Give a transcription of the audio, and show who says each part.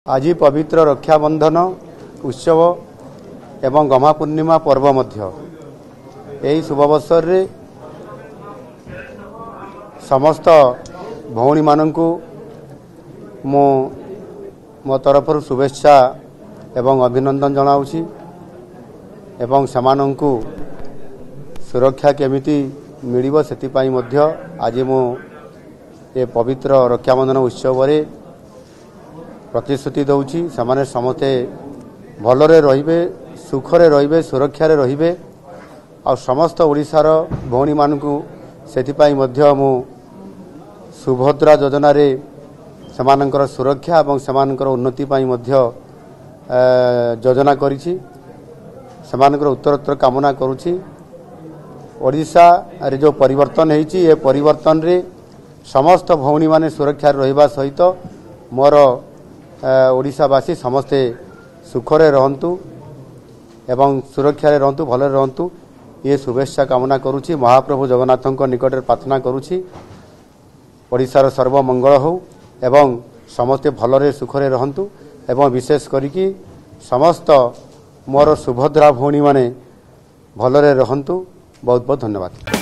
Speaker 1: आज पवित्र रक्षाबंधन उत्सव एवं गमा पूर्णिमा पर्व मध्य यही शुभ अवसर रे समस्त भौणी माननकु मो तरफ शुभेच्छा एवं अभिनंदन जनाऊँगी एवं समानंकु सुरक्षा केमिति मिलिबो सेतिपाई मध्य आज मु ये पवित्र रक्षाबंधन उत्सव रे प्रतिश्रुति दौची समाने समते भलरे रहिबे सुखरे रहिबे सुरक्षारे रहिबे आ समस्त ओडिशार भौणी मानकु सेतिपाई मध्य मु सुभद्रा योजना रे समानंकर सुरक्षा एवं समानंकर उन्नति पाई मध्य योजना करिछि समानंकर उत्तरोत्तर कामना करूछि। ओडिशा रे जो परिवर्तन हेछि ये परिवर्तन रे समस्त भौणी माने सुरक्षा रहिबा सहित मोर ओडिशावासी समस्ते सुखरे रहंतु एवं सुरक्षा रहंतु भले रहंतु ये शुभेच्छा कामना करूछि। महाप्रभु जगन्नाथଙ୍କ निकटରେ प्रार्थना करूछि ओडिशार सर्वमंगल हो एवं समस्ते भलरे सुखरे रहंतु एवं विशेष करिकि समस्त मोर सुभद्रा भौणी माने भलरे रहंतु। बहुत बहुत धन्यवाद।